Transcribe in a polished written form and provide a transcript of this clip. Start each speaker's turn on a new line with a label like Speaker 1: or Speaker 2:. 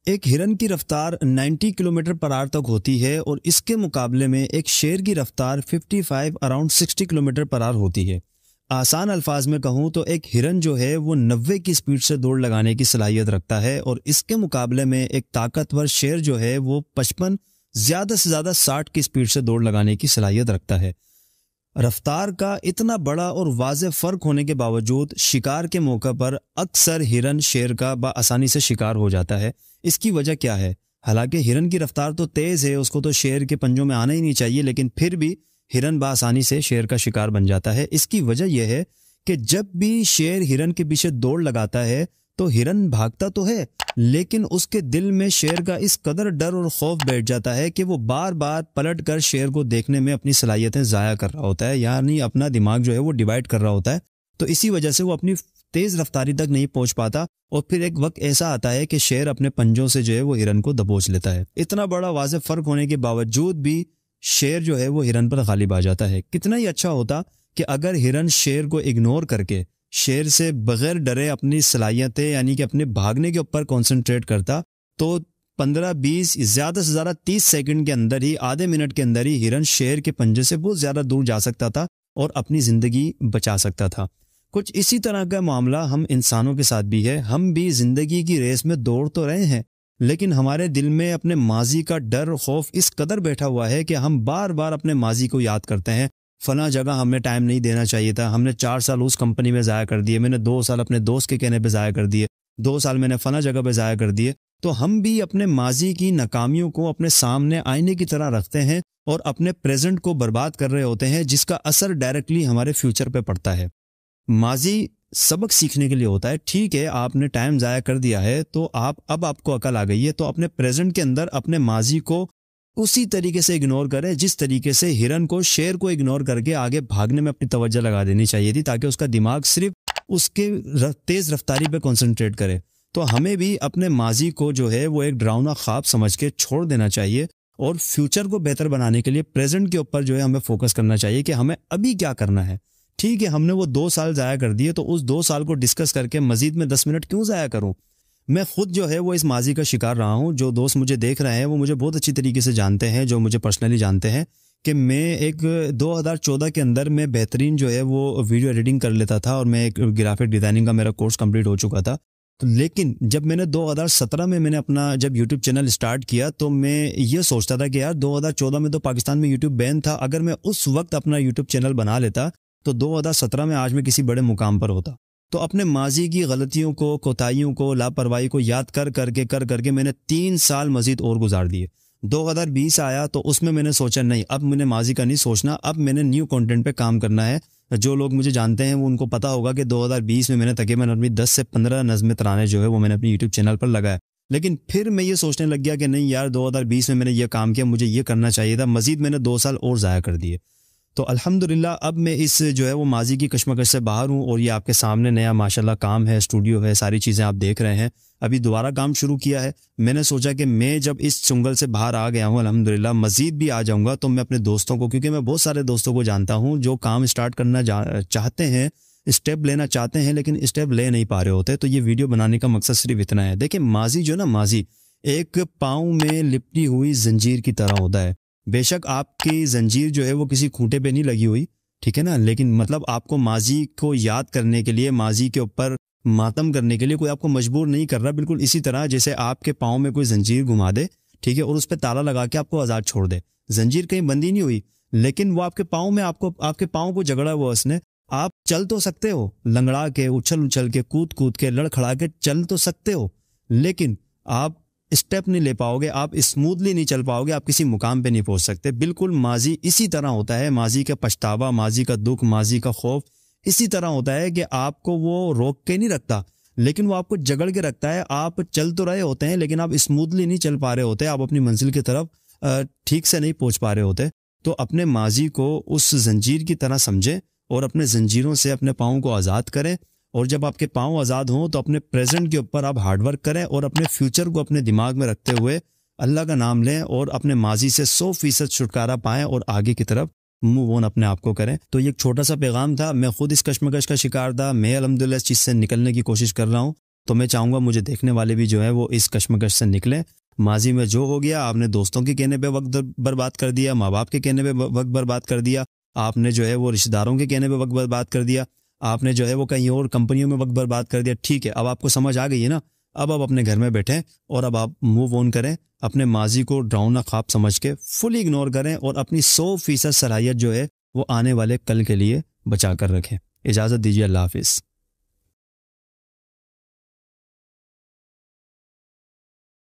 Speaker 1: एक हिरन की रफ्तार 90 किलोमीटर पर आवर तक होती है और इसके मुकाबले में एक शेर की रफ्तार 55 अराउंड 60 किलोमीटर पर आवर होती है। आसान अल्फाज में कहूँ तो एक हिरन जो है वो 90 की स्पीड से दौड़ लगाने की सलाहियत रखता है और इसके मुकाबले में एक ताकतवर शेर जो है वो 55 ज़्यादा से ज़्यादा 60 की स्पीड से दौड़ लगाने की सलाहियत रखता है। रफ्तार का इतना बड़ा और वाज़ेह फ़र्क होने के बावजूद शिकार के मौके पर अक्सर हिरन शेर का आसानी से शिकार हो जाता है। इसकी वजह क्या है? हालांकि हिरन की रफ्तार तो तेज़ है, उसको तो शेर के पंजों में आना ही नहीं चाहिए, लेकिन फिर भी हिरन आसानी से शेर का शिकार बन जाता है। इसकी वजह यह है कि जब भी शेर हिरन के पीछे दौड़ लगाता है तो हिरन भागता तो है, लेकिन उसके दिल में शेर का इस कदर डर और खौफ बैठ जाता है कि वो बार बार पलट कर शेर को देखने में अपनी सलाहियतें ज़ाया कर रहा होता है, यानी अपना दिमाग जो है वो डिवाइड कर रहा होता है। तो इसी वजह से वो अपनी तेज़ रफ्तारी तक नहीं पहुंच पाता और फिर एक वक्त ऐसा आता है कि शेर अपने पंजों से जो है वो हिरन को दबोच लेता है। इतना बड़ा वाज़ेह फ़र्क होने के बावजूद भी शेर जो है वो हिरन पर गालिब आ जाता है। कितना ही अच्छा होता कि अगर हिरन शेर को इग्नोर करके शेर से बगैर डरे अपनी सलाहियतें यानी कि अपने भागने के ऊपर कंसंट्रेट करता तो 15-20 ज़्यादा से ज़्यादा 30 सेकंड के अंदर ही, आधे मिनट के अंदर ही हिरन शेर के पंजे से बहुत ज़्यादा दूर जा सकता था और अपनी ज़िंदगी बचा सकता था। कुछ इसी तरह का मामला हम इंसानों के साथ भी है। हम भी ज़िंदगी की रेस में दौड़ तो रहे हैं, लेकिन हमारे दिल में अपने माजी का डर खौफ इस कदर बैठा हुआ है कि हम बार बार अपने माजी को याद करते हैं। फला जगह हमें टाइम नहीं देना चाहिए था, हमने 4 साल उस कंपनी में ज़ाया कर दिए, मैंने 2 साल अपने दोस्त के कहने पे ज़ाया कर दिए, 2 साल मैंने फला जगह पे ज़ाया कर दिए। तो हम भी अपने माजी की नाकामियों को अपने सामने आईने की तरह रखते हैं और अपने प्रेजेंट को बर्बाद कर रहे होते हैं, जिसका असर डायरेक्टली हमारे फ्यूचर पे पड़ता है। माजी सबक सीखने के लिए होता है। ठीक है, आपने टाइम ज़ाया कर दिया है तो अब आपको अकल आ गई है, तो अपने प्रेजेंट के अंदर अपने माजी को उसी तरीके से इग्नोर करें जिस तरीके से हिरन को शेर को इग्नोर करके आगे भागने में अपनी तवज्जो लगा देनी चाहिए थी, ताकि उसका दिमाग सिर्फ उसके तेज़ रफ्तारी पे कंसंट्रेट करे। तो हमें भी अपने माजी को जो है वो एक डरावना ख्वाब समझ के छोड़ देना चाहिए और फ्यूचर को बेहतर बनाने के लिए प्रेजेंट के ऊपर जो है हमें फोकस करना चाहिए कि हमें अभी क्या करना है। ठीक है, हमने वो 2 साल ज़ाया कर दिए, तो उस 2 साल को डिस्कस करके मजीद में 10 मिनट क्यों ज़ाया करूँ। मैं खुद जो है वो इस माजी का शिकार रहा हूँ। जो दोस्त मुझे देख रहे हैं वो मुझे बहुत अच्छी तरीके से जानते हैं, जो मुझे पर्सनली जानते हैं कि मैं एक 2014 के अंदर मैं बेहतरीन जो है वो वीडियो एडिटिंग कर लेता था और मैं एक ग्राफिक डिज़ाइनिंग का मेरा कोर्स कंप्लीट हो चुका था। तो लेकिन जब मैंने 2017 में मैंने अपना जब यूट्यूब चैनल स्टार्ट किया तो मैं ये सोचता था कि यार 2014 में तो पाकिस्तान में यूट्यूब बैन था, अगर मैं उस वक्त अपना यूट्यूब चैनल बना लेता तो 2017 में आज मैं किसी बड़े मुकाम पर होता। तो अपने माजी की गलतियों को, कोताहियों को, लापरवाही को याद कर करके मैंने 3 साल मजीद और गुजार दिए। 2020 आया तो उसमें मैंने सोचा नहीं, अब मैंने माजी का नहीं सोचना, अब मैंने न्यू कंटेंट पे काम करना है। जो लोग मुझे जानते हैं वो उनको पता होगा कि 2020 में मैंने तकरीबन अपनी 10 से 15 नज़्में तराने जो है वो मैंने अपनी यूट्यूब चैनल पर लगाया। लेकिन फिर मैं ये सोचने लग गया कि नहीं यार, 2020 में मैंने ये काम किया, मुझे ये करना चाहिए था, मजीद मैंने 2 साल और ज़ाया कर दिए। तो अल्हम्दुलिल्लाह अब मैं इस जो है वो माजी की कशमकश से बाहर हूँ और ये आपके सामने नया माशाल्लाह काम है, स्टूडियो है, सारी चीज़ें आप देख रहे हैं। अभी दोबारा काम शुरू किया है। मैंने सोचा कि मैं जब इस चुंगल से बाहर आ गया हूँ अल्हम्दुलिल्लाह, मज़ीद भी आ जाऊँगा, तो मैं अपने दोस्तों को, क्योंकि मैं बहुत सारे दोस्तों को जानता हूँ जो काम स्टार्ट करना चाहते हैं, स्टेप लेना चाहते हैं, लेकिन स्टेप ले नहीं पा रहे होते। तो ये वीडियो बनाने का मकसद सिर्फ इतना है। देखिए, माजी जो ना, माजी एक पाँव में लिपटी हुई जंजीर की तरह होता है। बेशक आपकी जंजीर जो है वो किसी खूंटे पे नहीं लगी हुई, ठीक है ना, लेकिन मतलब आपको माजी को याद करने के लिए, माजी के ऊपर मातम करने के लिए कोई आपको मजबूर नहीं कर रहा। बिल्कुल इसी तरह जैसे आपके पाँव में कोई जंजीर घुमा दे, ठीक है, और उस पर ताला लगा के आपको आज़ाद छोड़ दे। जंजीर कहीं बंदी नहीं हुई, लेकिन वो आपके पाँव में आपके पाँव को जगड़ा हुआ उसने। आप चल तो सकते हो, लंगड़ा के, उछल के, कूद के, लड़खड़ा के चल तो सकते हो, लेकिन आप स्टेप नहीं ले पाओगे, आप स्मूथली नहीं चल पाओगे, आप किसी मुकाम पे नहीं पहुंच सकते। बिल्कुल माजी इसी तरह होता है। माजी का पछतावा, माजी का दुख, माजी का खौफ इसी तरह होता है कि आपको वो रोक के नहीं रखता, लेकिन वो आपको जगड़ के रखता है। आप चल तो रहे होते हैं, लेकिन आप स्मूथली नहीं चल पा रहे होते, आप अपनी मंजिल की तरफ ठीक से नहीं पहुंच पा रहे होते। तो अपने माजी को उस जंजीर की तरह समझें और अपने जंजीरों से अपने पाँव को आज़ाद करें। और जब आपके पाँव आज़ाद हों तो अपने प्रेजेंट के ऊपर आप हार्डवर्क करें और अपने फ्यूचर को अपने दिमाग में रखते हुए अल्लाह का नाम लें और अपने माजी से 100% छुटकारा पाएं और आगे की तरफ मूव ऑन अपने आप को करें। तो ये एक छोटा सा पैगाम था। मैं खुद इस कशमकश का शिकार था, मैं अल्हम्दुलिल्लाह इस चीज़ से निकलने की कोशिश कर रहा हूँ तो मैं चाहूँगा मुझे देखने वाले भी जो है वो इस कश्मकश से निकलें। माजी में जो हो गया, आपने दोस्तों के कहने पे वक्त बर्बाद कर दिया, माँ बाप के कहने पे वक्त बर्बाद कर दिया, आपने जो है वो रिश्तेदारों के कहने पे वक्त बर्बाद कर दिया, आपने जो है वो कहीं और कंपनियों में वक्त बर्बाद कर दिया। ठीक है, अब आपको समझ आ गई है ना। अब आप अपने घर में बैठें और अब आप मूव ऑन करें, अपने माजी को डरावना ख्वाब समझ के फुली इग्नोर करें और अपनी 100% सलाहियत जो है वो आने वाले कल के लिए बचा कर रखें। इजाज़त दीजिए, अल्लाह हाफिज़।